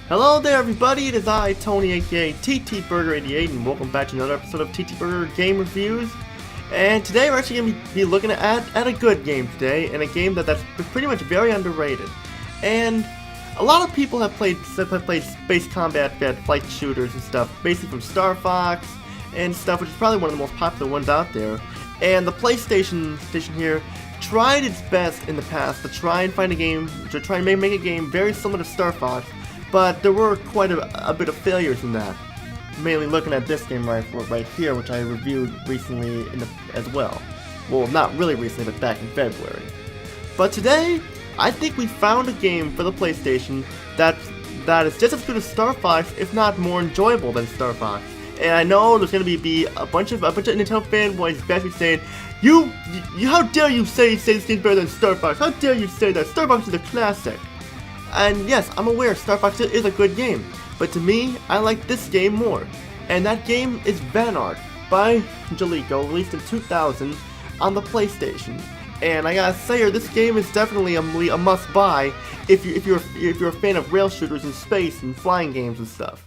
Hello there everybody, it is I, Tony aka TTBurger88, and welcome back to another episode of TTBurger Game Reviews. And today we're actually going to be looking at a good game today, and a game that's pretty much very underrated. And a lot of people have played space combat flight shooters and stuff, basically from Star Fox and stuff, which is probably one of the most popular ones out there. And the PlayStation here tried its best in the past to try and find a game, to try and make a game very similar to Star Fox, but there were quite a bit of failures in that. Mainly looking at this game right here, which I reviewed recently as well. Well, not really recently, but back in February. But today, I think we found a game for the PlayStation that is just as good as Star Fox, if not more enjoyable than Star Fox. And I know there's gonna be a bunch of Nintendo fanboys basically saying, you how dare you say this game's better than Star Fox? How dare you say that? Star Fox is a classic. And yes, I'm aware Star Fox is a good game, but to me, I like this game more. And that game is Vanark by Jaleco, released in 2000 on the PlayStation. And I gotta say here, this game is definitely a must-buy if you're a fan of rail shooters in space and flying games and stuff.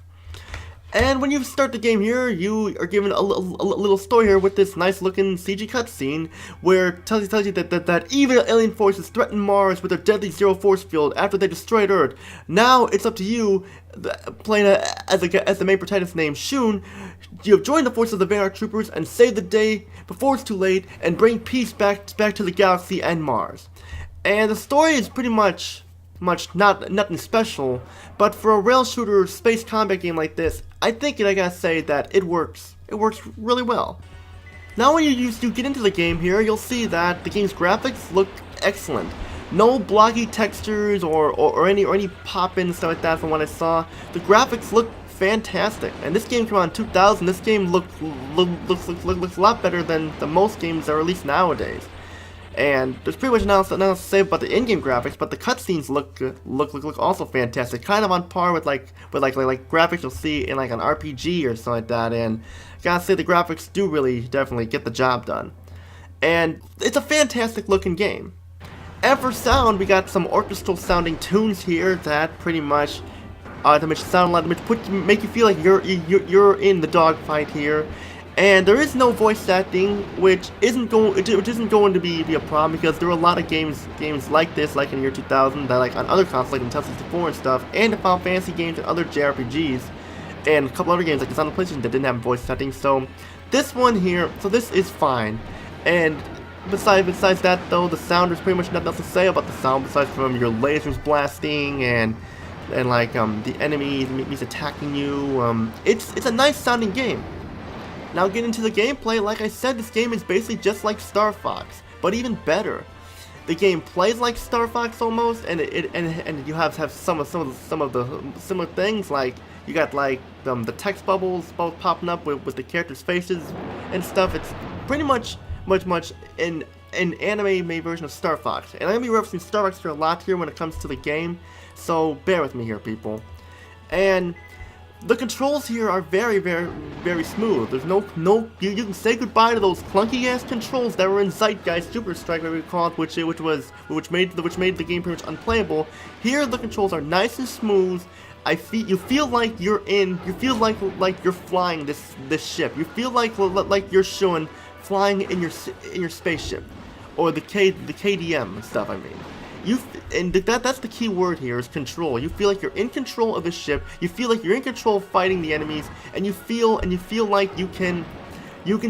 And when you start the game here, you are given a little story here with this nice looking CG cutscene where it tells you that evil alien forces threaten Mars with their deadly zero force field after they destroyed Earth. Now it's up to you, playing as the main protagonist named Shun. You have joined the forces of the Vanark troopers and save the day before it's too late and bring peace back to the galaxy and Mars. And the story is pretty much nothing special, but for a rail shooter space combat game like this, I gotta say that it works. It works really well. Now when you get into the game here, you'll see that the game's graphics look excellent. No blocky textures or any pop-in stuff like that from what I saw. The graphics look fantastic, and this game came out in 2000. This game looks a lot better than most games that are released nowadays. And there's pretty much nothing else to say about the in-game graphics, but the cutscenes look also fantastic, kind of on par with like graphics you'll see in like an RPG or something like that. And I gotta say the graphics do really definitely get the job done, and it's a fantastic looking game. And for sound, we got some orchestral sounding tunes here that pretty much make you feel like you're in the dogfight here. And there is no voice acting, which isn't going to be a problem, because there are a lot of games like this, like in the year 2000, that like on other consoles like Nintendo 64 and stuff, and the Final Fantasy games and other JRPGs, and a couple other games like this on the PlayStation that didn't have voice acting. So this one here, this is fine. And besides that though, the sound, there's pretty much nothing else to say about the sound besides from your lasers blasting and like the enemies attacking you. It's a nice sounding game. Now getting into the gameplay, like I said, this game is basically just like Star Fox, but even better. The game plays like Star Fox almost, and you have some of the similar things, like you got like the text bubbles both popping up with the characters' faces and stuff. It's pretty much an anime-made version of Star Fox, and I'm gonna be referencing Star Fox here a lot here when it comes to the game, so bear with me here, people. And the controls here are very smooth. There's no you can say goodbye to those clunky ass controls that were in Zeitgeist Super Strike, whatever you call it, which made the game pretty much unplayable. Here the controls are nice and smooth. You feel like you're you're flying this ship. You feel like you're showing flying in your spaceship, or the KDM and stuff. I mean. That's the key word here, is control. You feel like you're in control of the ship. You feel like you're in control of fighting the enemies, and you feel like you can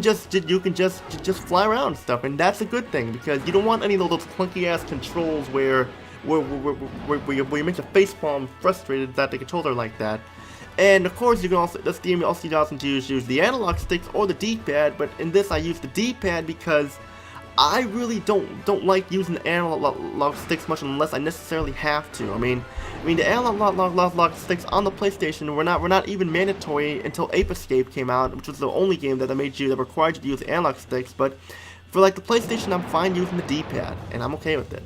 just fly around and stuff. And that's a good thing, because you don't want any of those clunky ass controls where you make a facepalm frustrated that the controls are like that. And of course, you can also use the analog sticks or the D-pad. But in this, I use the D-pad because I really don't like using the analog sticks much unless I necessarily have to. I mean the analog sticks on the PlayStation were not even mandatory until Ape Escape came out, which was the only game that required you to use analog sticks. But for like the PlayStation, I'm fine using the D-pad, and I'm okay with it.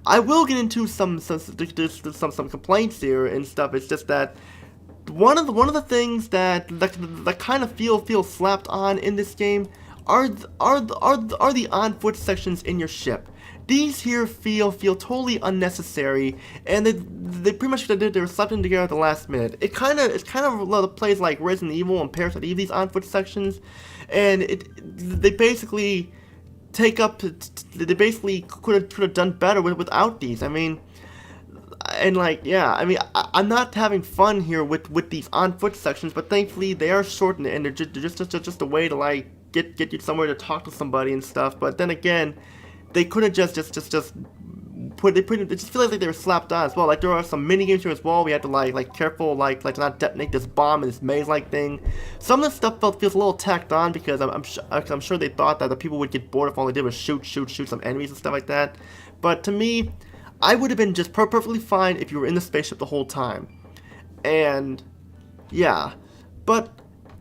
I will get into some complaints here and stuff. It's just that one of the things that kind of feel slapped on in this game are the on-foot sections in your ship. These here feel totally unnecessary, and they pretty much they were slapped in together at the last minute. It's kind of plays like Resident Evil and Parasite Eve, these on-foot sections, and they basically take up. They basically could have done better without these. I mean. And like, yeah, I mean, I'm not having fun here with these on-foot sections, but thankfully they are shortened and they're just a way to like get you somewhere to talk to somebody and stuff. But then again, they could have just put it just feels like they were slapped on as well. Like there are some mini games here as well. We had to like careful like to not detonate this bomb in this maze-like thing. Some of the stuff feels a little tacked on because I'm sure they thought that the people would get bored if all they did was shoot some enemies and stuff like that. But to me, I would have been just perfectly fine if you were in the spaceship the whole time. And, yeah. But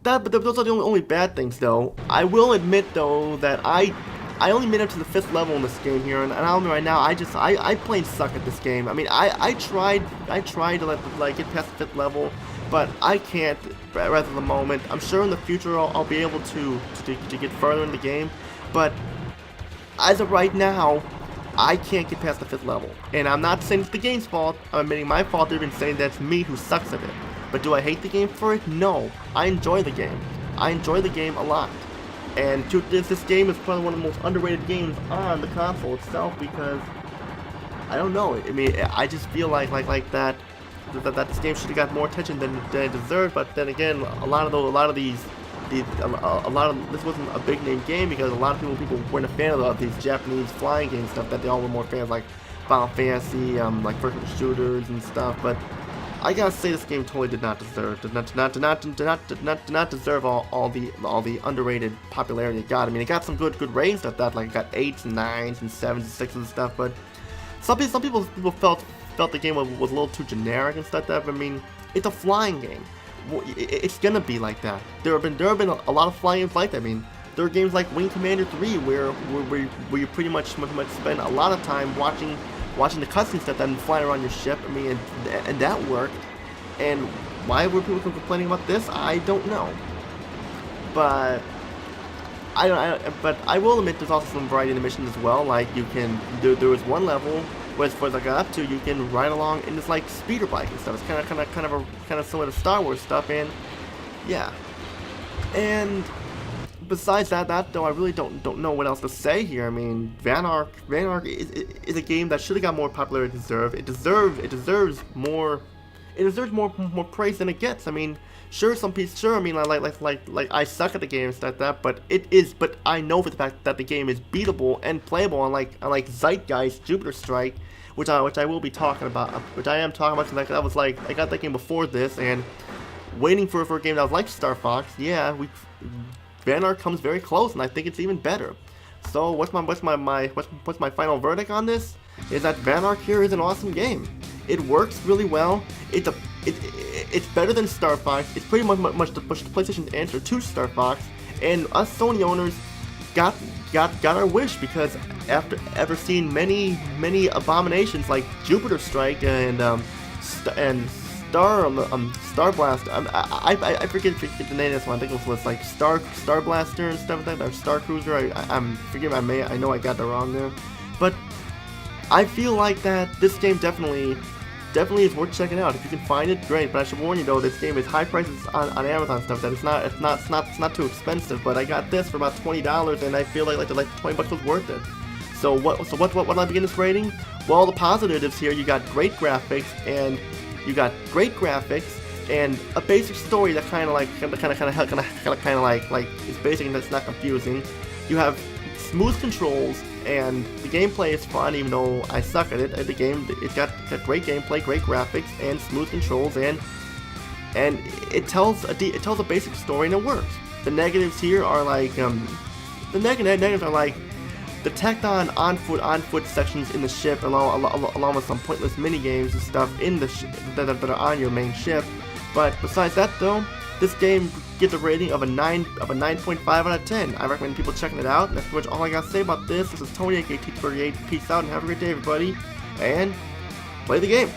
those are the only bad things, though. I will admit, though, that I only made it to the 5th level in this game here, and I'll admit right now, I plain suck at this game. I mean, I tried to like get past the 5th level, but I can't right at the moment. I'm sure in the future I'll be able to get further in the game, but as of right now, I can't get past the 5th level. And I'm not saying it's the game's fault, I'm admitting my fault, they're even saying that's me who sucks at it. But do I hate the game for it? No. I enjoy the game. I enjoy the game a lot. And this game is probably one of the most underrated games on the console itself because, I don't know, I mean, I just feel like that this game should have got more attention than it deserved, but then again, a lot of this wasn't a big name game because a lot of people weren't a fan of these Japanese flying game stuff that they all were more fans like Final Fantasy, like first-person shooters and stuff. But I gotta say this game totally did not deserve all the underrated popularity it got. I mean, it got some good ratings at that, like it got 8s and 9s and 7s and 6s and stuff. But some people felt the game was a little too generic and stuff. I mean, it's a flying game. It's gonna be like that. There have been a lot of flying games like that. I mean, there are games like Wing Commander 3 where you pretty much spend a lot of time watching the cutscenes that then flying around your ship. I mean, and that worked. And why were people complaining about this? I don't know. But I will admit there's also some variety in the missions as well. Like there was one level. As far as I got up to, you can ride along in this like speeder bike and stuff. It's kind of similar to Star Wars stuff, and yeah. And besides that though, I really don't know what else to say here. I mean, Vanark is a game that should have got more popularity it deserves. It deserves more praise than it gets. I mean, sure, I mean, like I suck at the game and stuff like that, but I know for the fact that the game is beatable and playable, unlike Zeitgeist, Jupiter Strike, which I will be talking about, which I am talking about, because I got that game before this, and waiting for a game that was like Star Fox. Yeah, Vanark comes very close, and I think it's even better. So what's my final verdict on this? Is that Vanark here is an awesome game. It works really well. It's better than Star Fox. It's pretty much the PlayStation's answer to Star Fox, and us Sony owners got our wish, because after seeing many abominations like Jupiter Strike and Star Blast, I forget the name of this one. I think it was like Star Blaster and stuff like that, or Star Cruiser. I know I got that wrong there, but I feel like that this game definitely is worth checking out. If you can find it, great. But I should warn you though, this game is high prices on Amazon stuff. That it's not too expensive. But I got this for about $20, and I feel like the $20 was worth it. So what do I begin this rating? Well, the positives here: you got great graphics, and a basic story that kind of like is basic and that's not confusing. You have smooth controls, and the gameplay is fun, even though I suck at it. It's got great gameplay, great graphics, and smooth controls, and it tells a basic story, and it works. The negatives here are like the negatives are like the tacked on foot sections in the ship, along with some pointless mini games and stuff in the that are on your main ship. But besides that though, this game gets a rating of a 9.5 out of 10. I recommend people checking it out. That's pretty much all I gotta say about this. This is Tony, aka TTBurger. Peace out and have a great day, everybody. And play the game.